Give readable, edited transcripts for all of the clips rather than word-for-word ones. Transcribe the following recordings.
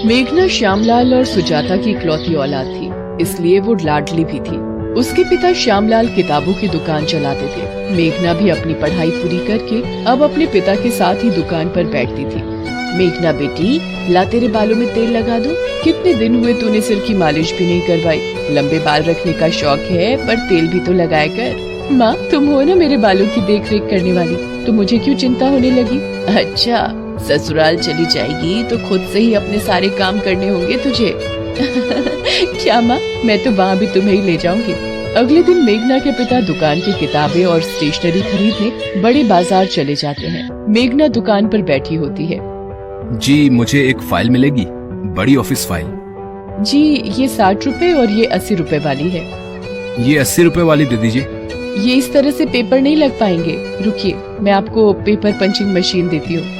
मेघना श्यामलाल और सुजाता की इकलौती औलाद थी, इसलिए वो लाडली भी थी। उसके पिता श्यामलाल किताबों की दुकान चलाते थे। मेघना भी अपनी पढ़ाई पूरी करके अब अपने पिता के साथ ही दुकान पर बैठती थी। मेघना बेटी, ला तेरे बालों में तेल लगा दूं? कितने दिन हुए तूने सिर की मालिश भी नहीं करवाई। लंबे बाल रखने का शौक है पर तेल भी तो लगाया कर। माँ, तुम हो ना मेरे बालों की देख रेख करने वाली, तो मुझे क्यों चिंता होने लगी? अच्छा, ससुराल चली जाएगी तो खुद से ही अपने सारे काम करने होंगे तुझे। क्या माँ, मैं तो वहाँ भी तुम्हें ही ले जाऊंगी। अगले दिन मेघना के पिता दुकान की किताबें और स्टेशनरी खरीदने बड़े बाजार चले जाते हैं। मेघना दुकान पर बैठी होती है। जी, मुझे एक फाइल मिलेगी, बड़ी ऑफिस फाइल। जी, ये 60 रुपए और ये 80 रुपए वाली है। ये 80 रुपए वाली दे दीजिए। ये इस तरह से पेपर नहीं लग पाएंगे, रुकिए मैं आपको पेपर पंचिंग मशीन देती हूँ।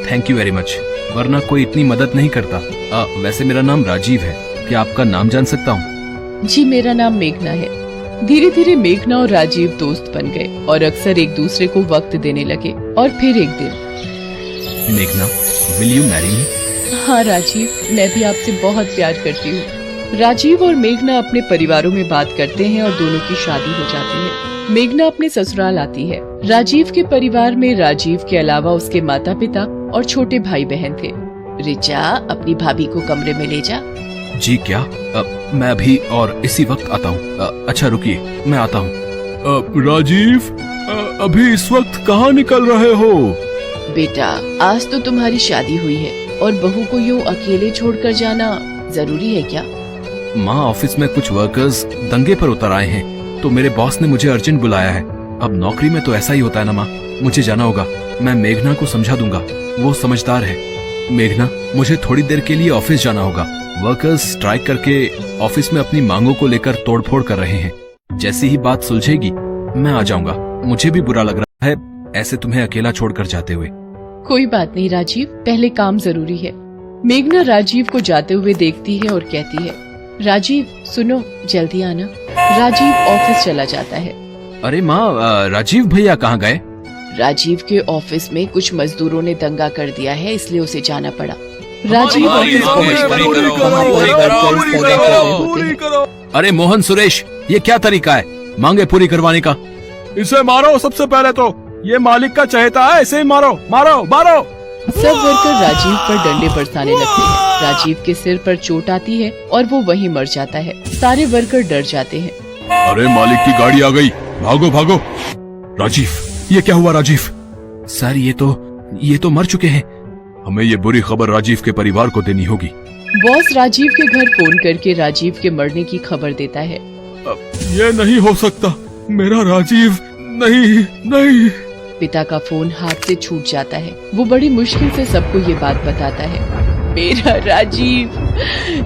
थैंक यू वेरी मच, वरना कोई इतनी मदद नहीं करता। वैसे मेरा नाम राजीव है, क्या आपका नाम जान सकता हूँ? जी, मेरा नाम मेघना है। धीरे धीरे मेघना और राजीव दोस्त बन गए और अक्सर एक दूसरे को वक्त देने लगे। और फिर एक दिन, मेघना, विल यू मैरी मी? हाँ राजीव, मैं भी आपसे बहुत प्यार करती हूँ। राजीव और मेघना अपने परिवारों में बात करते हैं और दोनों की शादी हो जाती है। मेघना अपने ससुराल आती है। राजीव के परिवार में राजीव के अलावा उसके माता पिता और छोटे भाई बहन थे। रिचा, अपनी भाभी को कमरे में ले जा। जी क्या? मैं अभी और इसी वक्त आता हूँ। अच्छा रुकिए, मैं आता हूँ। राजीव, अभी इस वक्त कहाँ निकल रहे हो? बेटा, आज तो तुम्हारी शादी हुई है और बहू को यूँ अकेले छोड़कर जाना जरूरी है क्या? माँ, ऑफिस में कुछ वर्कर्स दंगे पर उतर आए हैं, तो मेरे बॉस ने मुझे अर्जेंट बुलाया है। अब नौकरी में तो ऐसा ही होता है ना माँ, मुझे जाना होगा। मैं मेघना को समझा दूंगा, वो समझदार है। मेघना, मुझे थोड़ी देर के लिए ऑफिस जाना होगा। वर्कर्स स्ट्राइक करके ऑफिस में अपनी मांगों को लेकर तोड़फोड़ कर रहे हैं। जैसी ही बात सुलझेगी मैं आ जाऊंगा। मुझे भी बुरा लग रहा है ऐसे तुम्हें अकेला छोड़कर जाते हुए। कोई बात नहीं राजीव, पहले काम जरूरी है। मेघना राजीव को जाते हुए देखती है और कहती है, राजीव सुनो, जल्दी आना। राजीव ऑफिस चला जाता है। अरे माँ, राजीव भैया कहाँ गए? राजीव के ऑफिस में कुछ मजदूरों ने दंगा कर दिया है, इसलिए उसे जाना पड़ा। राजीव ऑफिस पहुंचता है, वहाँ पर वर्कर्स दंगा कर रहे होते हैं। अरे मोहन, सुरेश, ये क्या तरीका है मांगे पूरी करवाने का? इसे मारो, सबसे पहले तो ये मालिक का चहेता है, इसे मारो मारो मारो। सब वर्कर राजीव पर डंडे बरसाने लगते हैं। राजीव के सिर पर चोट आती है और वो वहीं मर जाता है। सारे वर्कर डर जाते हैं। अरे मालिक की गाड़ी आ गई, भागो भागो। राजीव, ये क्या हुआ? राजीव सर, ये तो मर चुके हैं। हमें ये बुरी खबर राजीव के परिवार को देनी होगी। बॉस राजीव के घर फोन करके राजीव के मरने की खबर देता है। ये नहीं हो सकता, मेरा राजीव नहीं नहीं। पिता का फोन हाथ से छूट जाता है। वो बड़ी मुश्किल से सबको ये बात बताता है। मेरा राजीव,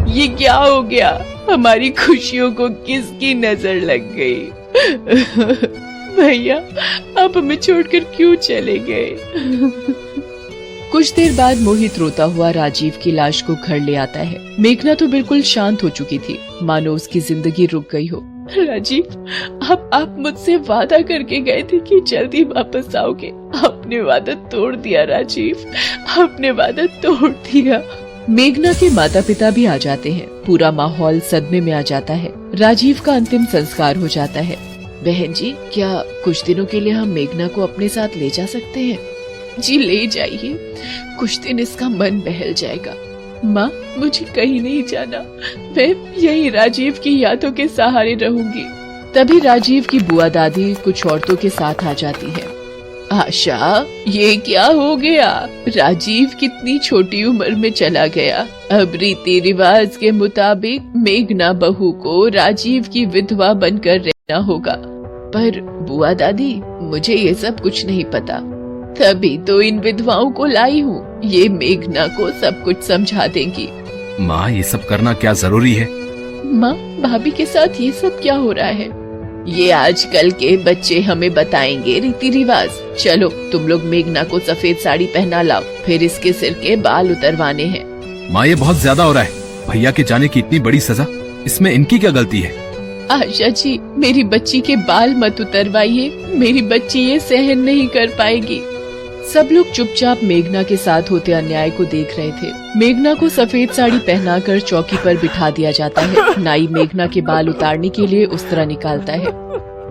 ये क्या हो गया? हमारी खुशियों को किसकी नजर लग गई? भैया, आप हमें छोड़कर क्यों चले गए? कुछ देर बाद मोहित रोता हुआ राजीव की लाश को घर ले आता है। मेघना तो बिल्कुल शांत हो चुकी थी, मानो उसकी जिंदगी रुक गई हो। राजीव, आप मुझसे वादा करके गए थे कि जल्दी वापस आओगे। आपने वादा तोड़ दिया राजीव, आपने वादा तोड़ दिया। मेघना के माता पिता भी आ जाते हैं। पूरा माहौल सदमे में आ जाता है। राजीव का अंतिम संस्कार हो जाता है। बहन जी, क्या कुछ दिनों के लिए हम मेघना को अपने साथ ले जा सकते हैं? जी ले जाइए, कुछ दिन इसका मन बहल जाएगा। माँ, मुझे कहीं नहीं जाना, मैं यही राजीव की यादों के सहारे रहूंगी। तभी राजीव की बुआ दादी कुछ औरतों के साथ आ जाती है। आशा, ये क्या हो गया? राजीव कितनी छोटी उम्र में चला गया। अब रीति रिवाज के मुताबिक मेघना बहू को राजीव की विधवा बनकर रहना होगा। पर बुआ दादी, मुझे ये सब कुछ नहीं पता, तभी तो इन विधवाओं को लाई हूँ। ये मेघना को सब कुछ समझा देंगी। माँ, ये सब करना क्या जरूरी है? माँ, भाभी के साथ ये सब क्या हो रहा है? ये आजकल के बच्चे हमें बताएंगे रीति रिवाज। चलो, तुम लोग मेघना को सफेद साड़ी पहना लाओ, फिर इसके सिर के बाल उतरवाने हैं। माँ, ये बहुत ज्यादा हो रहा है। भैया के जाने की इतनी बड़ी सजा, इसमें इनकी क्या गलती है? आशा जी, मेरी बच्ची के बाल मत उतरवाइए, मेरी बच्ची ये सहन नहीं कर पाएगी। सब लोग चुपचाप मेघना के साथ होते अन्याय को देख रहे थे। मेघना को सफेद साड़ी पहनाकर चौकी पर बिठा दिया जाता है। नाई मेघना के बाल उतारने के लिए उस्तरा निकालता है।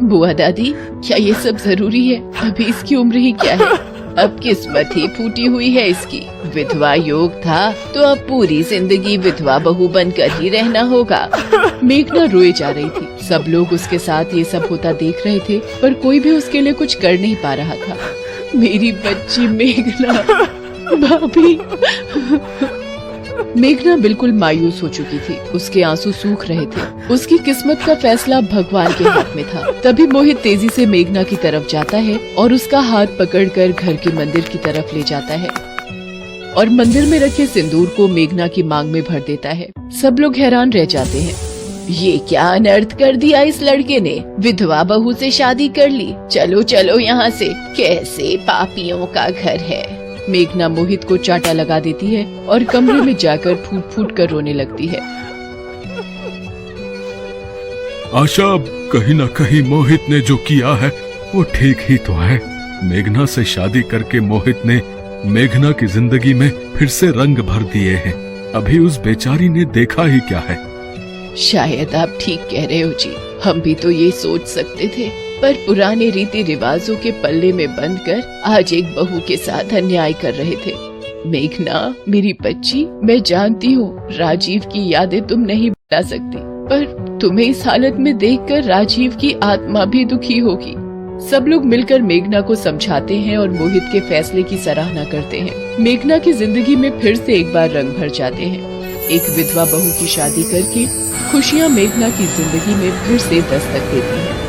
बुआ दादी, क्या ये सब जरूरी है? अभी इसकी उम्र ही क्या है? अब किस्मत ही फूटी हुई है इसकी। विधवा योग था तो अब पूरी जिंदगी विधवा बहू बनकर ही रहना होगा। मेघना रोए जा रही थी। सब लोग उसके साथ ये सब होता देख रहे थे, पर कोई भी उसके लिए कुछ कर नहीं पा रहा था। मेरी बच्ची मेघना, भाभी। मेघना बिल्कुल मायूस हो चुकी थी। उसके आंसू सूख रहे थे। उसकी किस्मत का फैसला भगवान के हाथ में था। तभी मोहित तेजी से मेघना की तरफ जाता है और उसका हाथ पकड़कर घर के मंदिर की तरफ ले जाता है और मंदिर में रखे सिंदूर को मेघना की मांग में भर देता है। सब लोग हैरान रह जाते हैं। ये क्या अनर्थ कर दिया इस लड़के ने? विधवा बहू से शादी कर ली। चलो चलो यहाँ से, कैसे पापियों का घर है। मेघना मोहित को चाटा लगा देती है और कमरे में जाकर फूट फूट कर रोने लगती है। आशा, कहीं न कहीं मोहित ने जो किया है वो ठीक ही तो है। मेघना से शादी करके मोहित ने मेघना की जिंदगी में फिर से रंग भर दिए हैं। अभी उस बेचारी ने देखा ही क्या है। शायद आप ठीक कह रहे हो जी। हम भी तो ये सोच सकते थे, पर पुराने रीति रिवाजों के पल्ले में बंधकर आज एक बहू के साथ अन्याय कर रहे थे। मेघना, मेरी बच्ची, मैं जानती हूँ राजीव की यादें तुम नहीं भुला सकती, पर तुम्हें इस हालत में देखकर राजीव की आत्मा भी दुखी होगी। सब लोग मिलकर मेघना को समझाते हैं और मोहित के फैसले की सराहना करते हैं। मेघना की जिंदगी में फिर से एक बार रंग भर जाते हैं। एक विधवा बहू की शादी करके खुशियाँ मेघना की जिंदगी में फिर से दस्तक देती हैं।